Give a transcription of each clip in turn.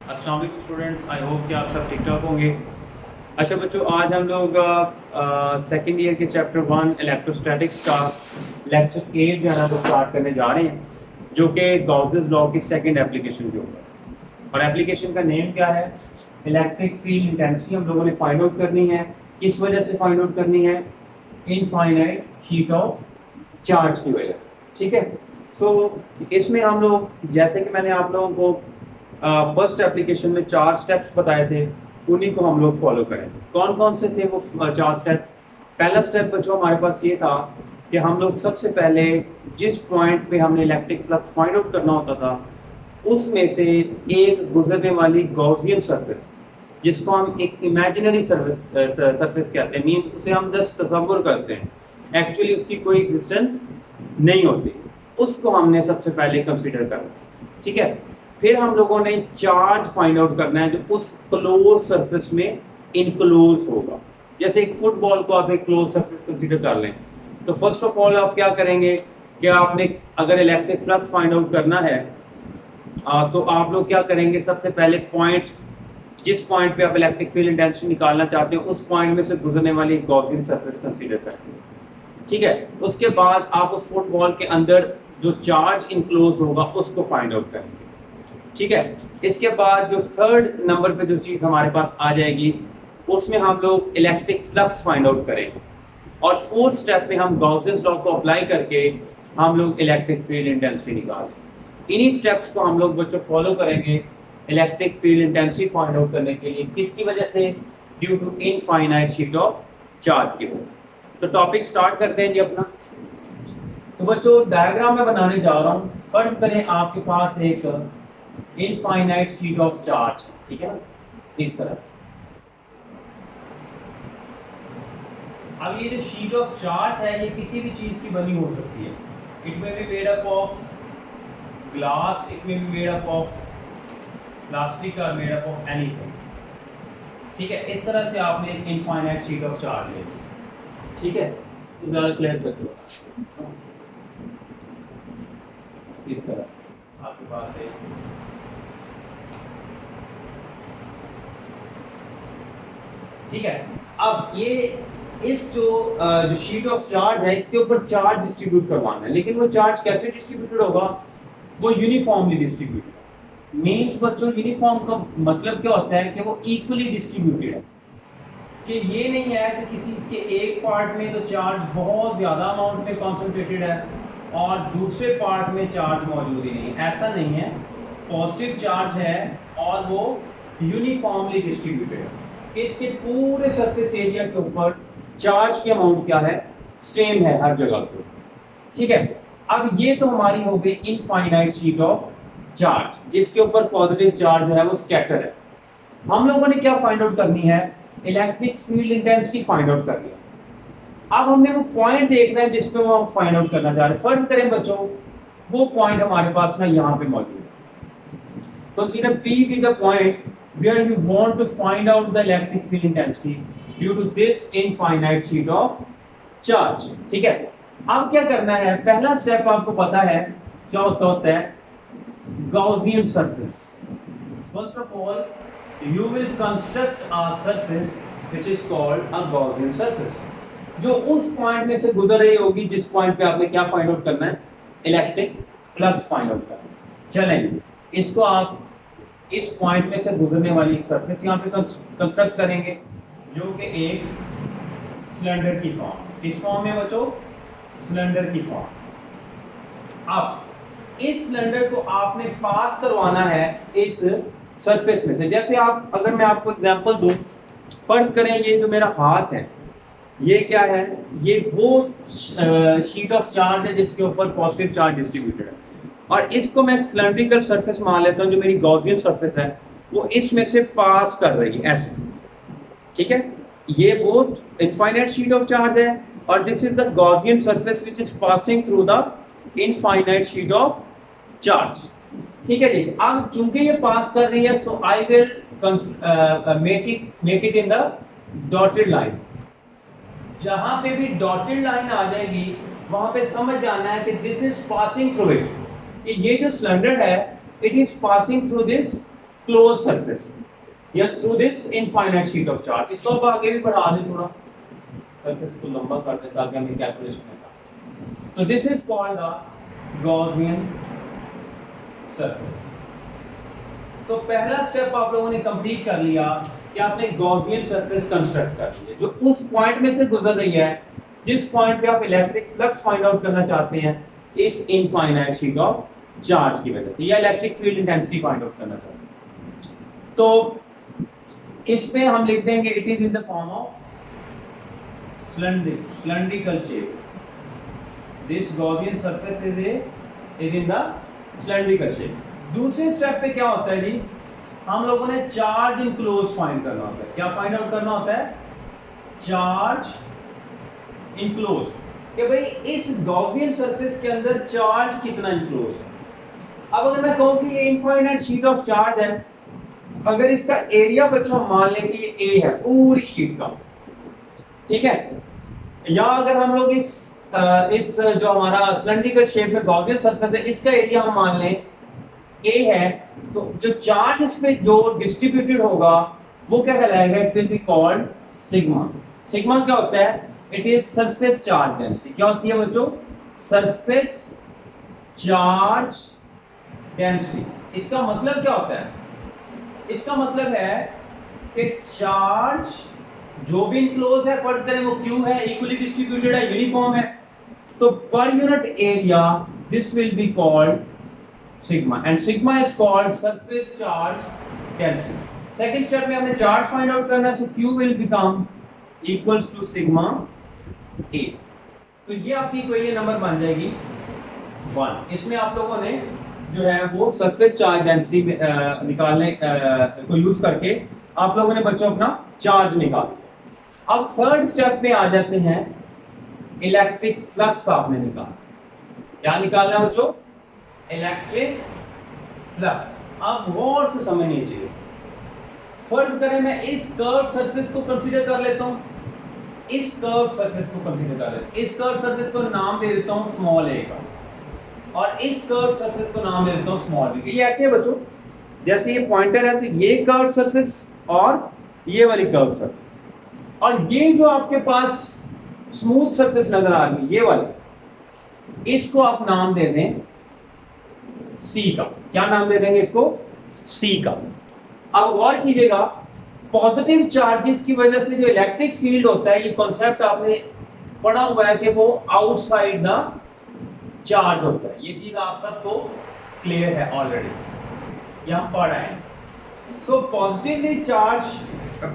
अस्सलाम वालेकुम students, I hope कि आप सब ठीक ठाक होंगे। अच्छा बच्चों, आज हम लोग सेकेंड ईयर के चैप्टर 1 इलेक्ट्रोस्टैटिक्स का लेक्चर 8 जो है ना वो स्टार्ट करने जा रहे हैं, जो कि गॉसेस लॉ की सेकंड एप्लीकेशन के ऊपर। और एप्लीकेशन का नेम क्या है? इलेक्ट्रिक फील्ड इंटेंसिटी हम लोगों ने फाइंड आउट करनी है। किस वजह से फाइंड आउट करनी है? इनफाइनाइट हीट ऑफ चार्ज की वजह से। ठीक है, सो इसमें हम लोग, जैसे कि मैंने आप लोगों को फर्स्ट एप्लीकेशन में 4 स्टेप्स बताए थे, उन्हीं को हम लोग फॉलो करें। कौन कौन से थे वो 4 स्टेप्स? पहला स्टेप बच्चों हमारे पास ये था कि हम लोग सबसे पहले जिस पॉइंट पे हमने इलेक्ट्रिक फ्लक्स फाइंड आउट करना होता था, उसमें से एक गुजरने वाली गॉसियन सरफेस, जिसको हम एक इमेजिनरी सरफेस कहते हैं, मींस उसे हम जस्ट तसव्वुर करते हैं, एक्चुअली उसकी कोई एग्जिस्टेंस नहीं होती, उसको हमने सबसे पहले कंसीडर करना। ठीक है, फिर हम लोगों ने चार्ज फाइंड आउट करना है जो उस क्लोज सरफेस में इनक्लोज होगा। जैसे एक फुटबॉल को आप एक क्लोज सरफेस कंसीडर कर लें, तो फर्स्ट ऑफ ऑल आप क्या करेंगे कि आपने अगर इलेक्ट्रिक फ्लक्स फाइंड आउट करना है तो आप लोग क्या करेंगे, सबसे पहले पॉइंट, जिस पॉइंट पे आप इलेक्ट्रिक फील्ड इंटेंसिटी निकालना चाहते हो उस पॉइंट में से गुजरने वाली गॉसियन सरफेस कंसीडर करेंगे। ठीक है, उसके बाद आप उस फुटबॉल के अंदर जो चार्ज इनक्लोज होगा उसको फाइंड आउट करेंगे। ठीक है, इसके बाद जो थर्ड नंबर पे जो चीज़ हमारे पास आ जाएगी, उसमें हम लोग इलेक्ट्रिक फ्लक्स फाइंड आउट करेंगे। और फोर्थ स्टेप में हम गॉसेस लॉ को अप्लाई करके हम लोग इलेक्ट्रिक फील्ड इंटेंसिटी निकालेंगे। इन्हीं स्टेप्स को हम लोग बच्चों फॉलो करेंगे electric field intensity find out करने के लिए। किसकी वजह से? Due to infinite sheet of charge की वजह से। तो टॉपिक स्टार्ट करते हैं जी अपना। तो बच्चों डायग्राम में बनाने जा रहा हूँ। फर्ज करें आपके पास एक इनफाइनाइट शीट ऑफ चार्ज, ठीक है ना, इस तरह से। अब ये जो शीट ऑफ चार्ज है ये किसी भी चीज की बनी हो सकती है। It may be made up of glass, it may be made up of plastic और मेड अप ऑफ एनीथिंग। ठीक है, इस तरह से आपने एक इनफाइनाइट शीट ऑफ चार्ज ले ली। ठीक है, इसको ज़्यादा क्लियर कर दो। इस तरह से आपके पास है, ठीक है। अब ये इस जो शीट ऑफ चार्ज है इसके ऊपर चार्ज डिस्ट्रीब्यूट करवाना है, लेकिन वो चार्ज कैसे डिस्ट्रीब्यूटेड होगा? वो यूनिफॉर्मली डिस्ट्रीब्यूटेड। मींस बच्चों यूनिफॉर्म का मतलब क्या होता है कि वो इक्वली डिस्ट्रीब्यूटेड है, कि ये नहीं है कि किसी इसके एक पार्ट में तो चार्ज बहुत ज़्यादा अमाउंट में कॉन्सेंट्रेटेड है और दूसरे पार्ट में चार्ज मौजूद ही नहीं, ऐसा नहीं है। पॉजिटिव चार्ज है और वो यूनिफॉर्मली डिस्ट्रीब्यूटेड है। इसके पूरे सरफेस एरिया के ऊपर चार्ज की अमाउंट क्या है? सेम है हर जगह पे। ठीक है, अब ये तो हमारी हो गई इनफाइनाइट शीट ऑफ चार्ज, जिसके ऊपर पॉजिटिव चार्ज जो है वो स्कैटर है। हम लोगों ने क्या फाइंड आउट करनी है? Electric field intensity find out करनी है। अब हमने वो पॉइंट देखना है जिस पे वो हम फाइंड आउट करना चाह रहे हैं। फर्ज करें बच्चों वो पॉइंट हमारे पास ना यहाँ पे मौजूद है। Consider P be the point where you want to find out the electric field intensity due to this infinite sheet of charge। ठीक है, अब क्या करना है? पहला स्टेप आपको पता है क्या होता है? Gaussian surface। First of all, you will construct a surface which is called a Gaussian surface, जो उस पॉइंट में से गुजर रही होगी जिस पॉइंट पे आपने क्या फाइंड आउट करना है? इलेक्ट्रिक फ्लक्स फाइंड आउट करना है। चलेंगे, इसको आप इस पॉइंट में से गुजरने वाली एक सरफेस यहाँ पे कंस्ट्रक्ट करेंगे, जो कि एक सिलेंडर की फॉर्म, किस फॉर्म में बच्चों? सिलेंडर की फॉर्म। अब इस सिलेंडर को आपने पास करवाना है इस सरफेस में से। जैसे आप, अगर मैं आपको एग्जांपल दूं, फर्ज करें ये जो मेरा हाथ है ये क्या है? ये वो शीट ऑफ चार्ज है जिसके ऊपर पॉजिटिव चार्ज डिस्ट्रीब्यूटेड है, और इसको मैं सिलेंड्रिकल सरफेस मान लेता हूँ। जो मेरी गॉसियन सरफेस है वो इसमें से पास कर रही है ऐसे। ठीक है, ये वो इनफाइनाइट शीट ऑफ चार्ज है और this is the Gaussian surface which is passing through the infinite sheet of charge. ठीक है जी, अब चूंकि ये पास कर रही है so I will make it in the dotted line. जहां पे भी डॉटेड लाइन आ जाएगी वहां पे समझ जाना है कि this is passing through it, कि ये जो सिलेंडर है it is passing through this close surface या through this infinite sheet of charge. इसको अब आगे भी बढ़ा दें थोड़ा, सरफेस को लंबा कर दें ताकि हमें कैलकुलेशन है। तो this is called the Gaussian surface. तो पहला स्टेप आप लोगों ने कंप्लीट कर लिया कि आपने गॉसियन सरफेस कंस्ट्रक्ट कर लिया जो उस पॉइंट में से गुजर रही है जिस पॉइंट पे आप इलेक्ट्रिक फ्लक्स फाइंड आउट करना चाहते हैं इस इनफाइनाइट शीट ऑफ चार्ज की वजह से, या electric field intensity find out करना चाहते हैं। तो इसमें हम लिख देंगे it is in the form of cylindrical shape. This Gaussian surface is in the cylindrical shape. दूसरे स्टेप पे क्या होता है जी, हम लोगों ने चार्ज इनक्लोज फाइंड करना होता है। क्या फाइंड आउट करना होता है? चार्ज इनक्लोज, कि भाई इस गॉसियन सरफेस के अंदर चार्ज कितना इनक्लोज है। अब अगर मैं कहूं कि ये इनफाइनाइट शीट ऑफ चार्ज है, अगर इसका एरिया बच्चों मान लें कि ये ए है पूरी शीट का, ठीक है, या अगर हम लोग इस जो हमारा सिलेंड्रिकल शेप में गॉसियन सरफेस है इसका एरिया हम मान लें ए है, तो जो चार्ज इस पे जो डिस्ट्रीब्यूटेड होगा वो क्या कहलाएगा? It will be called sigma. Sigma क्या होता है? It is surface charge density. क्या होती है बच्चों? Surface charge density. इसका मतलब क्या होता है? इसका मतलब है कि चार्ज जो भी इनक्लोज है, फर्ज करें वो क्यू है, इक्वली डिस्ट्रीब्यूटेड है, यूनिफॉर्म है, तो per unit area this will be called sigma, and sigma is called surface charge density. Second step में हमने चार्ज फाइंड आउट करना है, so Q will become equals to sigma A. तो ये आपकी इक्वेशन नंबर बन जाएगी 1। इसमें आप लोगों ने जो है वो सरफेस चार्ज डेंसिटी निकालने को यूज करके आप लोगों ने बच्चों अपना चार्ज निकाल लिया। अब थर्ड स्टेप पे आ जाते हैं, इलेक्ट्रिक फ्लक्स आपने निकाला। क्या निकालना है बच्चों? Electric flux. अब गौर से समझनी चाहिए। फर्ज करें मैं इस कर्व सरफेस को कंसीडर कर लेता हूं, इस कर्व सरफेस को कंसीडर कर लेता हूं, इस कर्व सरफेस को नाम दे देता हूं स्मॉल ए का, और इस कर्व सरफेस को नाम दे देता हूं स्मॉल बी। ये ऐसे है बच्चों, जैसे ये पॉइंटर है, तो ये कर्व सरफेस और ये वाली कर्व सरफेस, और ये जो आपके पास स्मूथ सरफेस नजर आ रही है ये वाली, इसको आप नाम दे दें सी का। क्या नाम दे देंगे इसको? सी का। अब गौर कीजिएगा, पॉजिटिव चार्जेस की वजह से जो इलेक्ट्रिक फील्ड होता है, ये कॉन्सेप्ट आपने पढ़ा हुआ है कि वो आउटसाइड द चार्ज होता है। ये चीज आप सबको क्लियर है ऑलरेडी, यहां पढ़ रहे हैं। सो पॉजिटिवली चार्ज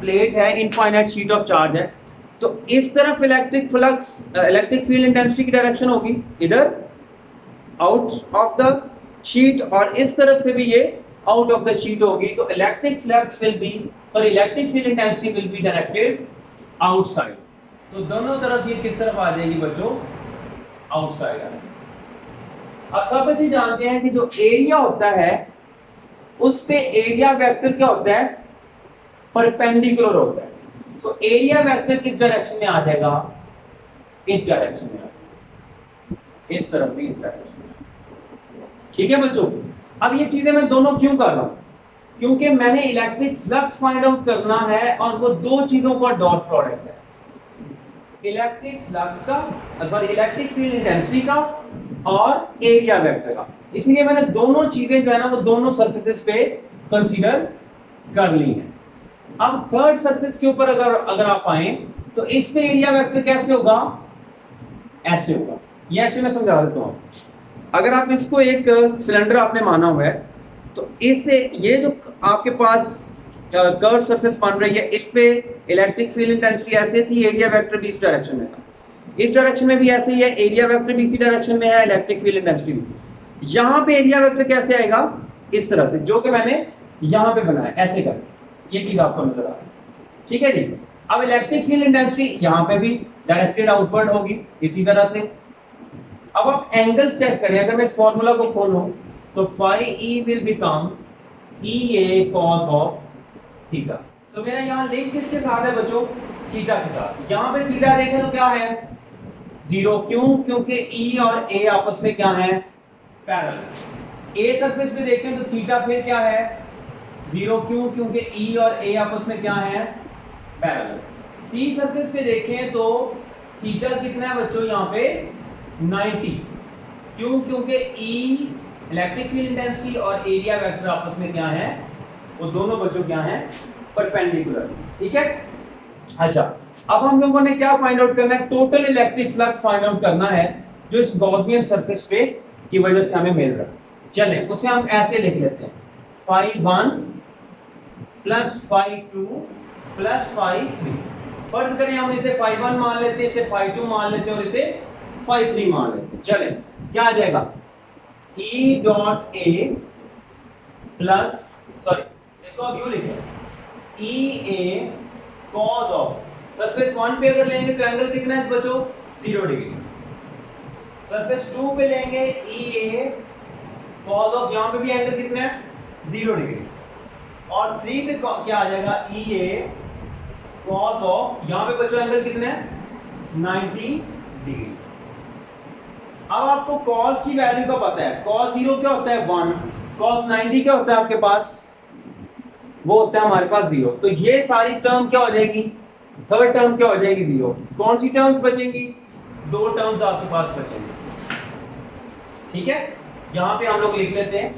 प्लेट है, इनफाइनाइट शीट ऑफ चार्ज है, तो इस तरफ electric flux, electric field intensity की डायरेक्शन होगी इधर आउट ऑफ द शीट, और इस तरफ से भी ये आउट ऑफ द शीट होगी। तो electric flux will be, sorry, electric field intensity will be directed outside. तो दोनों तरफ ये किस तरफ आ जाएगी बच्चों? आउटसाइड आ जाएगी। अब सब बच्चे जानते हैं कि जो एरिया होता है उस पे एरिया वेक्टर क्या होता है? परपेंडिकुलर होता है। तो एरिया वेक्टर किस डायरेक्शन में आ जाएगा? इस डायरेक्शन में आ जाएगा, इस तरफ भी, इस डायरेक्शन में। ठीक है बच्चों, अब ये चीजें मैं दोनों क्यों कर रहा हूं? क्योंकि मैंने इलेक्ट्रिक फ्लक्स फाइंड आउट करना है और वो दो चीजों का डॉट प्रोडक्ट है, इलेक्ट्रिक फ्लक्स का, सॉरी, इलेक्ट्रिक फील्ड इंटेंसिटी का और एरिया वेक्टर का। इसलिए मैंने दोनों चीजें जो है ना वो दोनों सरफेसेस पे कंसीडर कर ली हैं। अब थर्ड सरफेस के ऊपर अगर आप आए तो इस पे एरिया वेक्टर कैसे होगा? ऐसे होगा। ये ऐसे मैं समझा देता हूं। अगर आप इसको एक सिलेंडर आपने माना हुआ है, तो इससे ये जो आपके पास कर्व सरफेस बन रही है, इस पे इलेक्ट्रिक फील्ड इंटेंसिटी ऐसे थी, एरिया वेक्टर भी इस डायरेक्शन में था, इस डायरेक्शन में भी ऐसे ही है, एरिया वेक्टर भी इसी डायरेक्शन में है, इलेक्ट्रिक फील्ड इंटेंसिटी भी। यहां पे एरिया वेक्टर कैसे आएगा? इस तरह से, जो कि मैंने यहां पे बनाया, ऐसे कर, ये चीज आपको नजर आ रही है। ठीक है जी। अब इलेक्ट्रिक फील्ड इंटेंसिटी यहां पे भी डायरेक्टेड आउटवर्ड होगी इसी तरह से। अब आप एंगल्स चेक करें, अगर मैं इस फॉर्मूला को खोलूं तो phi E will become E A cos of theta. तो मेरा यहां लिंक किसके साथ है बच्चों? थीटा के साथ। यहां पे थीटा देखें तो क्या है? 0। क्यों? क्योंकि ई और ए आपस में क्या है? पैरेलल। ए सरफेस पे देखें तो थीटा फिर क्या है? 0 क्यों? क्योंकि ई और ए आपस में क्या है? पैरेलल। सी सरफेस पे देखें तो थीटा कितना है बच्चों यहाँ पे? 90। क्यों? क्योंकि ई इलेक्ट्रिक फील्ड इंटेंसिटी और एरिया वेक्टर आपस में क्या है? वो दोनों बच्चों क्या हैं? परपेंडिकुलर। ठीक है। अच्छा, अब हम लोगों ने क्या फाइंड आउट करना है? Total electric flux find out करना है जो इस गॉसियन सरफेस पे की वजह से हमें मिल रहा है। चलें उसे हम ऐसे लिख लेते हैं, φ1 प्लस φ2 प्लस φ3। फर्ज करें हम इसे φ1 मान लेते हैं, इसे φ2 मान लेते हैं और इसे φ3 मान लेते हैं। चलें, क्या आ जाएगा? E dot A plus, sorry इसको अब यूं लिखें, ई ए कॉज ऑफ, सरफेस 1 पे अगर लेंगे तो एंगल कितना है बच्चों? 0 डिग्री। सरफेस 2 पे लेंगे ई ए कॉज ऑफ, यहां पे भी एंगल कितना है? 0 डिग्री। और 3 पे क्या आ जाएगा? ई ए कॉज ऑफ, यहां पे बच्चों एंगल कितना है? 90 डिग्री। अब आपको cos की वैल्यू का पता है, cos 0 क्या होता है? 1, cos 90 क्या होता है आपके पास? वो होता है हमारे पास 0। तो ये सारी टर्म क्या हो जाएगी? थर्ड टर्म क्या हो जाएगी? 0। कौन सी टर्म्स बचेंगी? 2 टर्म्स आपके पास बचेंगी। ठीक है, यहां पे हम लोग लिख लेते हैं